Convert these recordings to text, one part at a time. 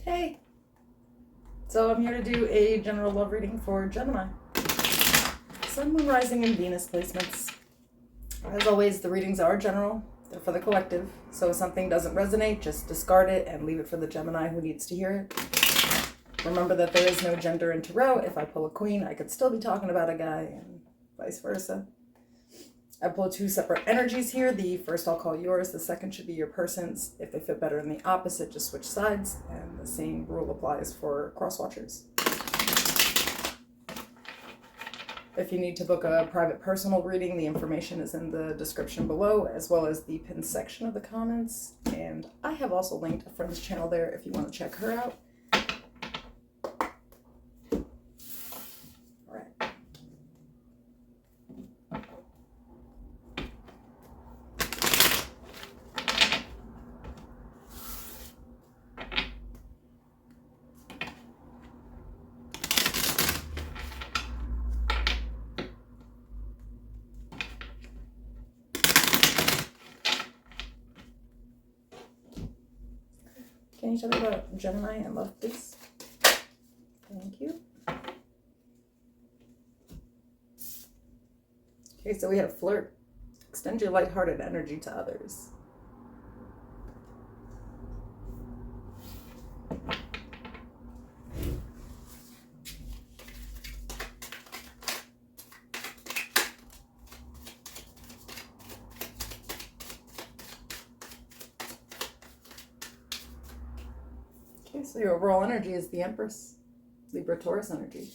Hey! So I'm here to do a general love reading for Gemini. Sun, Moon, Rising, and Venus placements. As always, the readings are general. They're for the collective. So if something doesn't resonate, just discard it and leave it for the Gemini who needs to hear it. Remember that there is no gender in tarot. If I pull a queen, I could still be talking about a guy and vice versa. I pull two separate energies here. The first I'll call yours. The second should be your person's. If they fit better in the opposite, just switch sides. And the same rule applies for cross-watchers. If you need to book a private personal reading, the information is in the description below, as well as the pinned section of the comments. And I have also linked a friend's channel there if you want to check her out. Can you tell me about Gemini and love, please? Thank you. Okay, so we have flirt. Extend your lighthearted energy to others. Okay, so your overall energy is the Empress, Libra Taurus energy.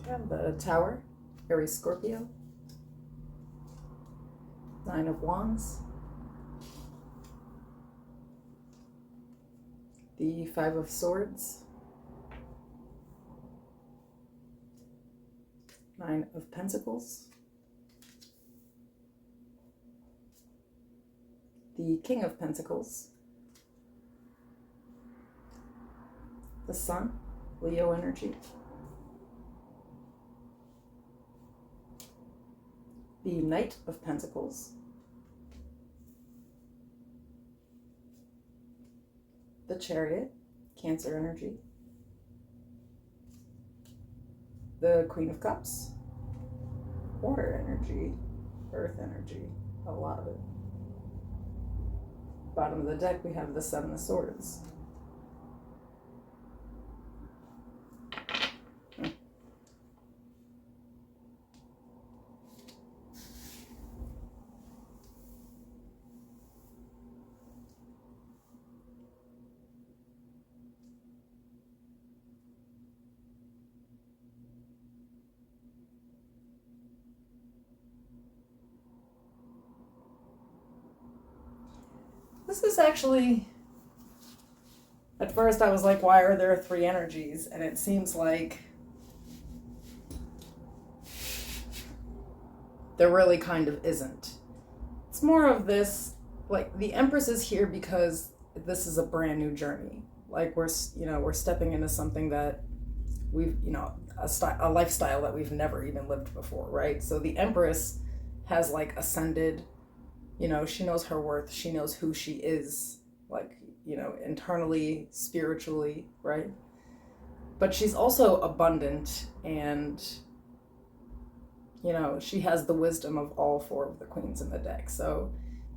We have the Tower, Aries Scorpio, Nine of Wands, the Five of Swords, Nine of Pentacles, the King of Pentacles, the Sun, Leo energy, the Knight of Pentacles, the Chariot, Cancer energy, the Queen of Cups, Water energy, Earth energy, a lot of it. Bottom of the deck, we have the Seven of Swords. This is actually, at first I was like, why are there three energies? And it seems like there really kind of isn't. It's more of this, like the Empress is here because this is a brand new journey. Like we're stepping into something that we've, a lifestyle that we've never even lived before, right? So the Empress has like ascended. She knows her worth. She knows who she is, like, internally, spiritually, right? But she's also abundant and, she has the wisdom of all four of the queens in the deck. So,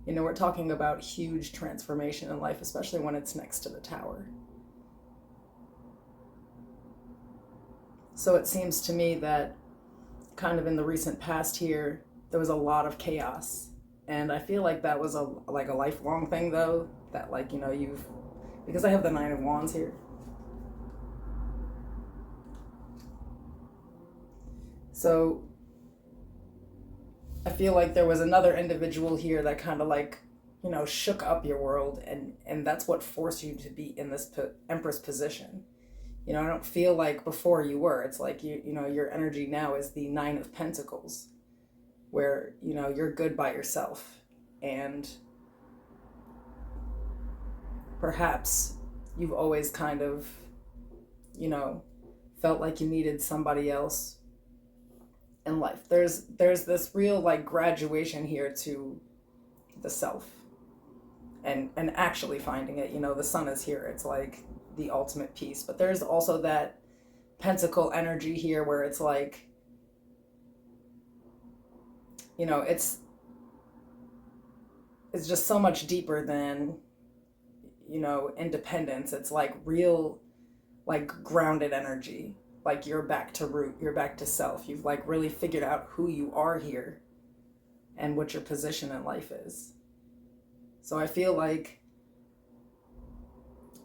we're talking about huge transformation in life, especially when it's next to the Tower. So it seems to me that kind of in the recent past here, there was a lot of chaos. And I feel like that was a lifelong thing though, that because I have the Nine of Wands here. So I feel like there was another individual here that kind of shook up your world and that's what forced you to be in this Empress position. I don't feel like before you were. It's like, your energy now is the Nine of Pentacles, where, you're good by yourself and perhaps you've always kind of you know, felt like you needed somebody else in life. There's this real like graduation here to the self and actually finding it. You know, the sun is here. It's like the ultimate peace. But there's also that pentacle energy here where it's like, you know, it's just so much deeper than, you know, independence. It's like real, like grounded energy. Like you're back to root, you're back to self. You've like really figured out who you are here and what your position in life is. So I feel like,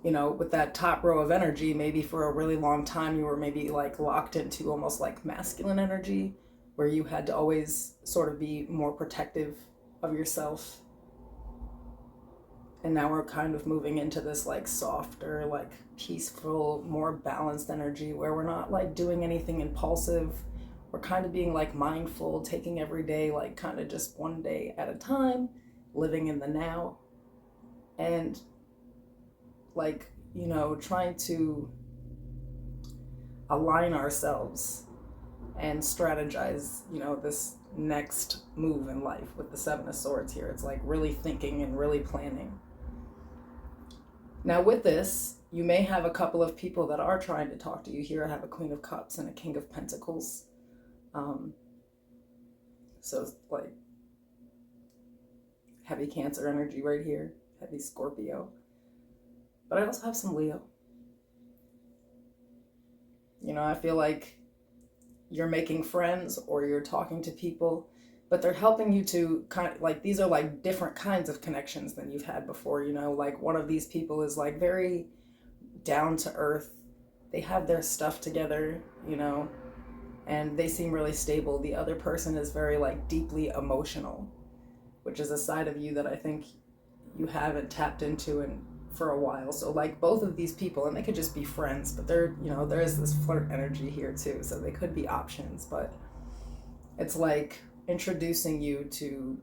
you know, with that top row of energy, maybe for a really long time you were maybe like locked into almost like masculine energy, where you had to always sort of be more protective of yourself. And now we're kind of moving into this like softer, like peaceful, more balanced energy where we're not like doing anything impulsive. We're kind of being like mindful, taking every day like kind of just one day at a time, living in the now. And like, you know, trying to align ourselves and strategize, you know, this next move in life with the Seven of Swords here. It's like really thinking and really planning. Now with this, you may have a couple of people that are trying to talk to you here. I have a Queen of Cups and a King of Pentacles. So it's like heavy Cancer energy right here, heavy Scorpio. But I also have some Leo. You know, I feel like you're making friends or you're talking to people, but they're helping you to kind of like, these are like different kinds of connections than you've had before. You know, like one of these people is like very down to earth. They have their stuff together, you know, and they seem really stable. The other person is very like deeply emotional, which is a side of you that I think you haven't tapped into in for a while. So like both of these people, and they could just be friends, but they're, you know, there is this flirt energy here too, so they could be options. But it's like introducing you to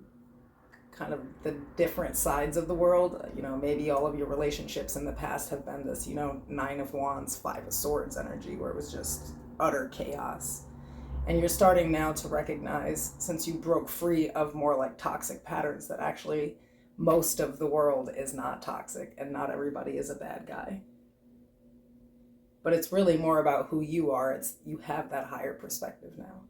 kind of the different sides of the world. You know, maybe all of your relationships in the past have been this, you know, Nine of Wands, Five of Swords energy, where it was just utter chaos. And you're starting now to recognize, since you broke free of more like toxic patterns, that actually most of the world is not toxic and not everybody is a bad guy. But it's really more about who you are. It's, you have that higher perspective now.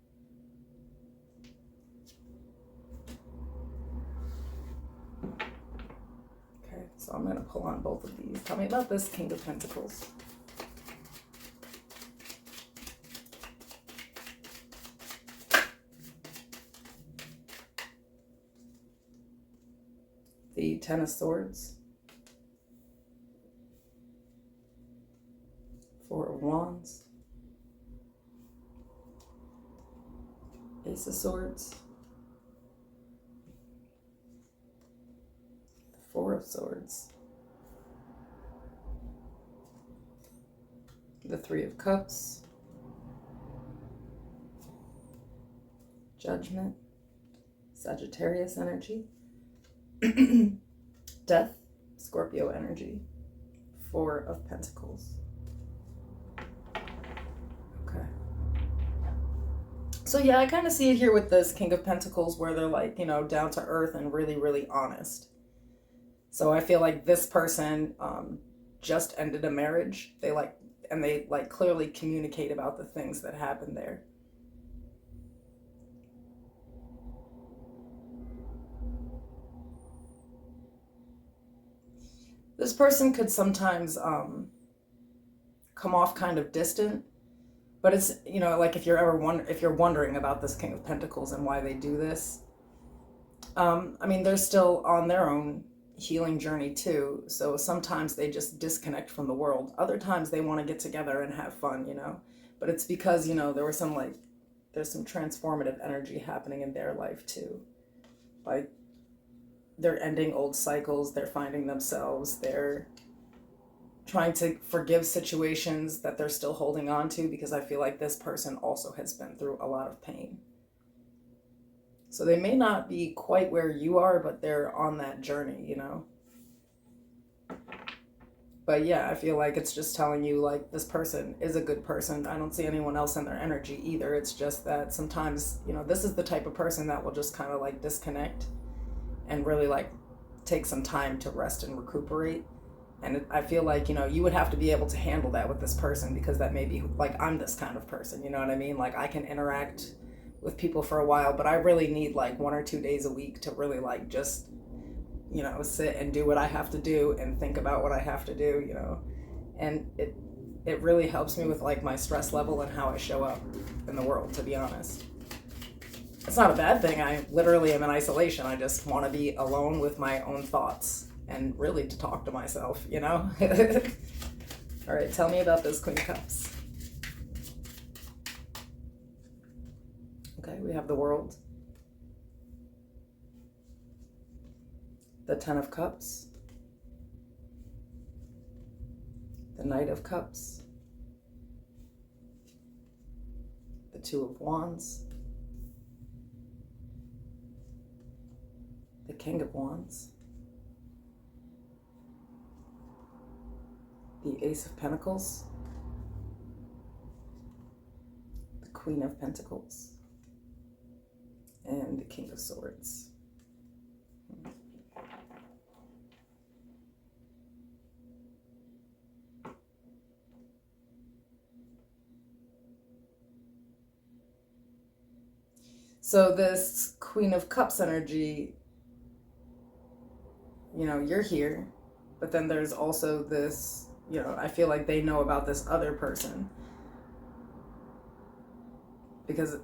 Okay, so I'm going to pull on both of these. Tell me about this King of Pentacles. The Ten of Swords, Four of Wands, Ace of Swords, the Four of Swords, the Three of Cups, Judgment, Sagittarius energy, Death, Scorpio energy, Four of Pentacles. Okay. So yeah, I kind of see it here with this King of Pentacles where they're like, you know, down to earth and really, really honest. So I feel like this person just ended a marriage. They clearly communicate about the things that happened there. This person could sometimes come off kind of distant, but it's, you know, like if you're wondering about this King of Pentacles and why they do this, I mean, they're still on their own healing journey too. So sometimes they just disconnect from the world. Other times they want to get together and have fun, you know, but it's because, you know, there's some transformative energy happening in their life too. Like, they're ending old cycles, they're finding themselves, they're trying to forgive situations that they're still holding on to, because I feel like this person also has been through a lot of pain. So they may not be quite where you are, but they're on that journey, you know. But yeah, I feel like it's just telling you like this person is a good person. I don't see anyone else in their energy either. It's just that sometimes, this is the type of person that will just kind of like disconnect and really like take some time to rest and recuperate. And I feel like, you would have to be able to handle that with this person, because that may be like, I'm this kind of person, you know what I mean? Like I can interact with people for a while, but I really need like 1 or 2 days a week to really like just sit and do what I have to do and think about what I have to do, and it really helps me with like my stress level and how I show up in the world, to be honest. It's not a bad thing. I literally am in isolation. I just want to be alone with my own thoughts and really to talk to myself, All right, tell me about this Queen of Cups. Okay, we have the World, the Ten of Cups, the Knight of Cups, the Two of Wands, the King of Wands, the Ace of Pentacles, the Queen of Pentacles, and the King of Swords. So this Queen of Cups energy, you're here, but then there's also this, I feel like they know about this other person. Because,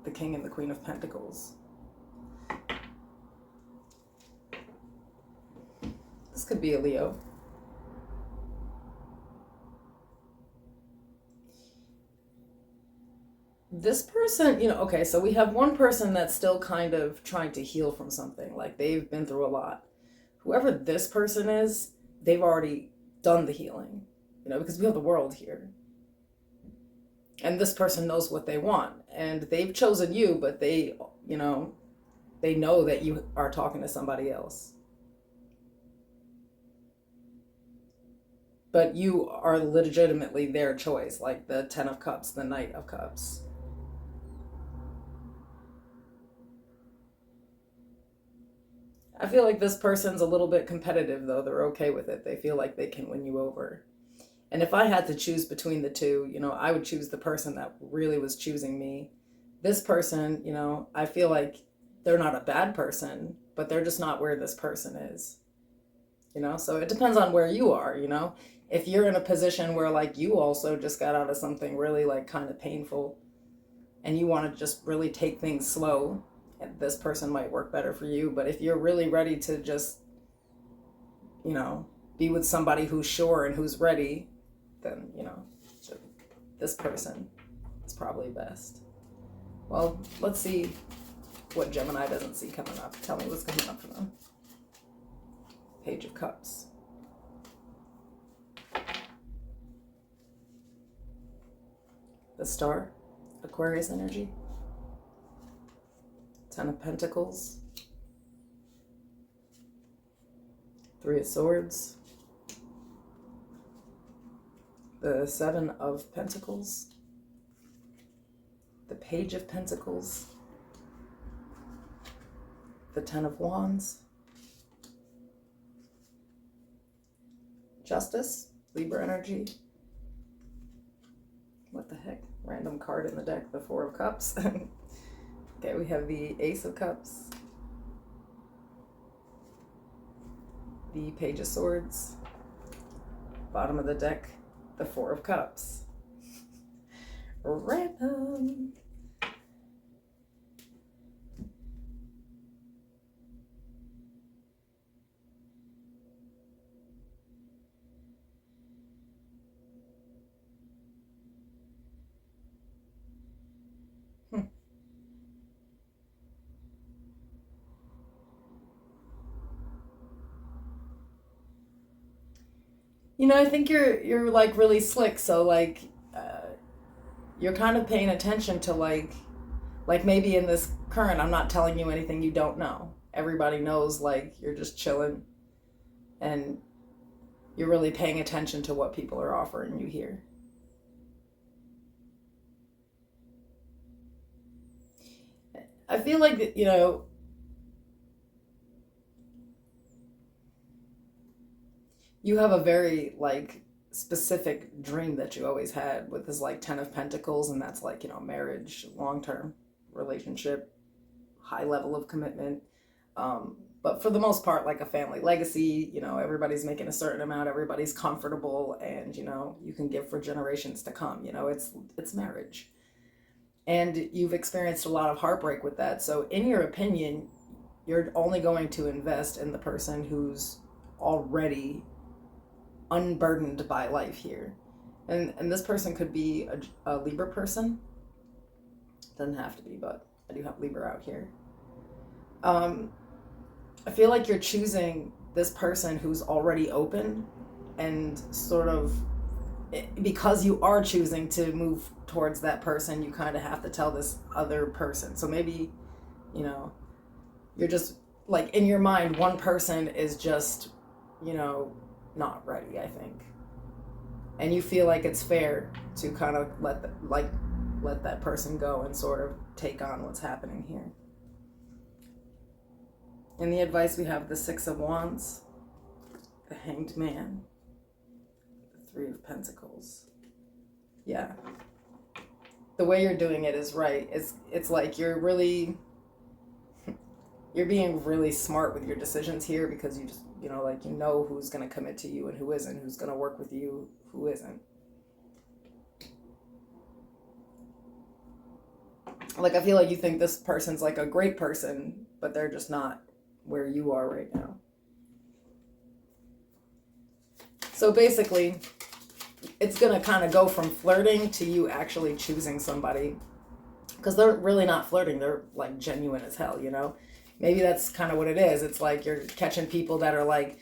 the King and the Queen of Pentacles. This could be a Leo. This person, okay, so we have one person that's still kind of trying to heal from something. Like they've been through a lot. Whoever this person is, they've already done the healing, because we have the World here. And this person knows what they want. And they've chosen you, but they know that you are talking to somebody else. But you are legitimately their choice, like the Ten of Cups, the Knight of Cups. I feel like this person's a little bit competitive, though. They're okay with it. They feel like they can win you over. And if I had to choose between the two, I would choose the person that really was choosing me. This person, I feel like they're not a bad person, but they're just not where this person is. So it depends on where you are, If you're in a position where like you also just got out of something really like kind of painful and you want to just really take things slow, this person might work better for you. But if you're really ready to just, be with somebody who's sure and who's ready, then, this person is probably best. Well, let's see what Gemini doesn't see coming up. Tell me what's coming up for them. Page of Cups. The Star, Aquarius energy. Ten of Pentacles. Three of Swords. The Seven of Pentacles. The Page of Pentacles. The Ten of Wands. Justice, Libra energy. What the heck? Random card in the deck, the Four of Cups. Okay, we have the Ace of Cups. The Page of Swords. Bottom of the deck, the Four of Cups. Random. I think you're like really slick, so like you're kind of paying attention to like maybe in this current, I'm not telling you anything you don't know. Everybody knows like you're just chilling and you're really paying attention to what people are offering you here. I feel like, you know, you have a very like specific dream that you always had with this like 10 of Pentacles, and that's like, you know, marriage, long-term relationship, high level of commitment. But for the most part, like a family legacy, you know, everybody's making a certain amount, everybody's comfortable, and, you know, you can give for generations to come. You know, it's marriage. And you've experienced a lot of heartbreak with that. So in your opinion, you're only going to invest in the person who's already unburdened by life here. And this person could be a Libra person. Doesn't have to be, but I do have Libra out here. I feel like you're choosing this person who's already open, and sort of, because you are choosing to move towards that person, you kind of have to tell this other person. So maybe, you know, you're just like, in your mind, one person is just, you know, not ready, I think. And you feel like it's fair to kind of let that person go and sort of take on what's happening here. In the advice, we have the Six of Wands, the Hanged Man, the Three of Pentacles. Yeah. The way you're doing it is right. It's like you're being really smart with your decisions here, because you just, you know, like, you know who's going to commit to you and who isn't, who's going to work with you, who isn't. Like, I feel like you think this person's like a great person, but they're just not where you are right now. So basically, it's going to kind of go from flirting to you actually choosing somebody, because they're really not flirting. They're like genuine as hell, you know? Maybe that's kind of what it is. It's like you're catching people that are like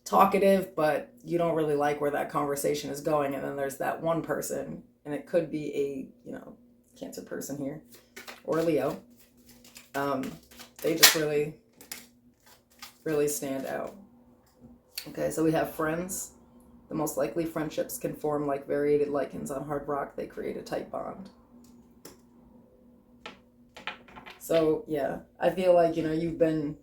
talkative, but you don't really like where that conversation is going. And then there's that one person, and it could be a, you know, Cancer person here, or Leo. They just really stand out. Okay, so we have friends. The most likely friendships can form like variated lichens on hard rock. They create a tight bond. So yeah, I feel like, you know, you've been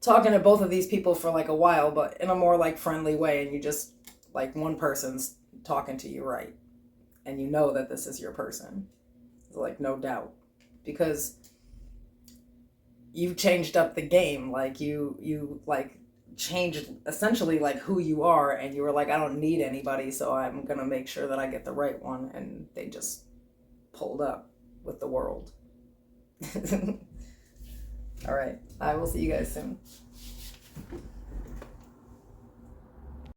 talking to both of these people for like a while, but in a more like friendly way, and you just, like, one person's talking to you, right? And you know that this is your person. Like, no doubt. Because you've changed up the game. Like, you like changed essentially like who you are, and you were like, I don't need anybody, so I'm gonna make sure that I get the right one. And they just pulled up with the world. All right, I will see you guys soon.